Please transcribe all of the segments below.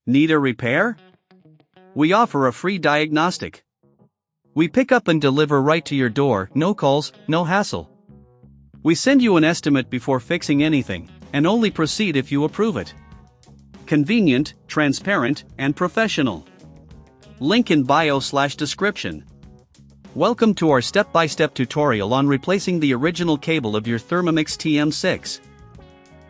Need a repair? We offer a free diagnostic. We pick up and deliver right to your door, no calls, no hassle. We send you an estimate before fixing anything, and only proceed if you approve it. Convenient, transparent, and professional. Link in bio/description. Welcome to our step-by-step tutorial on replacing the original cable of your Thermomix TM6.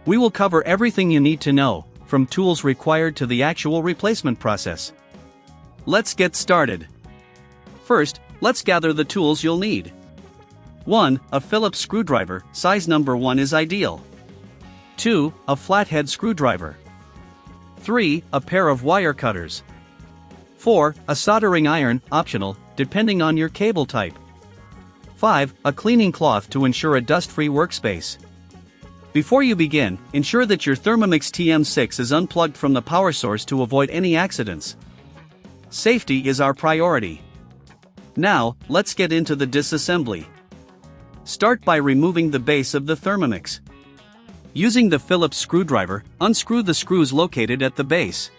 We will cover everything you need to know, from tools required to the actual replacement process. Let's get started. First, let's gather the tools you'll need. 1. A Phillips screwdriver, size number 1 is ideal. 2. A flathead screwdriver. 3. A pair of wire cutters. 4. A soldering iron, optional, depending on your cable type. 5. A cleaning cloth to ensure a dust-free workspace. Before you begin, ensure that your Thermomix TM6 is unplugged from the power source to avoid any accidents. Safety is our priority. Now, let's get into the disassembly. Start by removing the base of the Thermomix. Using the Phillips screwdriver, unscrew the screws located at the base.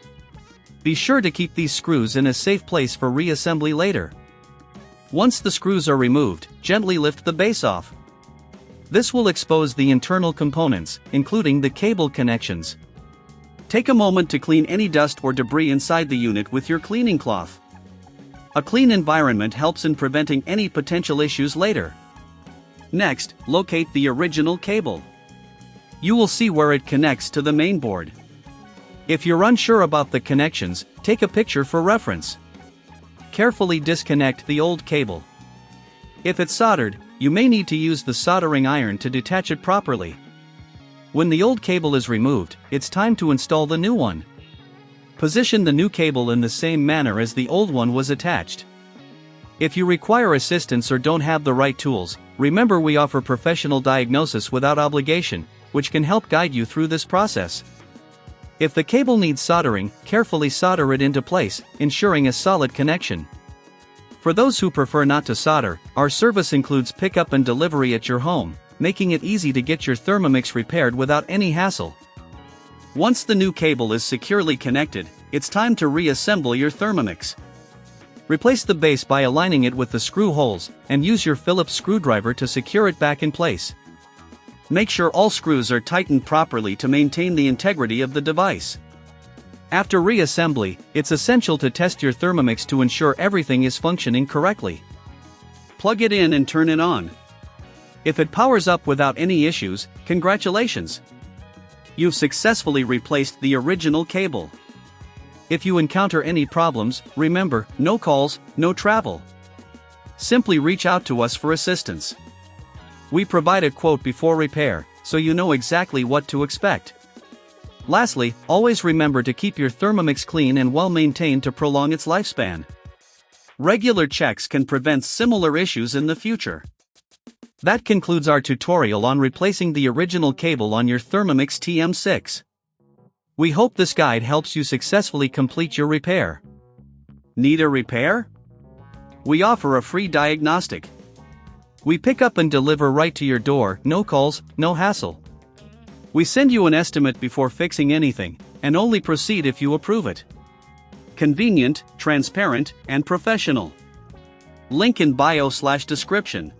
Be sure to keep these screws in a safe place for reassembly later. Once the screws are removed, gently lift the base off. This will expose the internal components, including the cable connections. Take a moment to clean any dust or debris inside the unit with your cleaning cloth. A clean environment helps in preventing any potential issues later. Next, locate the original cable. You will see where it connects to the main board. If you're unsure about the connections, take a picture for reference. Carefully disconnect the old cable. If it's soldered, you may need to use the soldering iron to detach it properly. When the old cable is removed, it's time to install the new one. Position the new cable in the same manner as the old one was attached. If you require assistance or don't have the right tools, remember we offer professional diagnosis without obligation, which can help guide you through this process. If the cable needs soldering, carefully solder it into place, ensuring a solid connection. For those who prefer not to solder, our service includes pickup and delivery at your home, making it easy to get your Thermomix repaired without any hassle. Once the new cable is securely connected, it's time to reassemble your Thermomix. Replace the base by aligning it with the screw holes, and use your Phillips screwdriver to secure it back in place. Make sure all screws are tightened properly to maintain the integrity of the device. After reassembly, it's essential to test your Thermomix to ensure everything is functioning correctly. Plug it in and turn it on. If it powers up without any issues, congratulations! You've successfully replaced the original cable. If you encounter any problems, remember, no calls, no travel. Simply reach out to us for assistance. We provide a quote before repair, so you know exactly what to expect. Lastly, always remember to keep your Thermomix clean and well maintained to prolong its lifespan. Regular checks can prevent similar issues in the future. That concludes our tutorial on replacing the original cable on your Thermomix TM6. We hope this guide helps you successfully complete your repair. Need a repair? We offer a free diagnostic. We pick up and deliver right to your door, no calls, no hassle. We send you an estimate before fixing anything, and only proceed if you approve it. Convenient, transparent, and professional. Link in bio/description.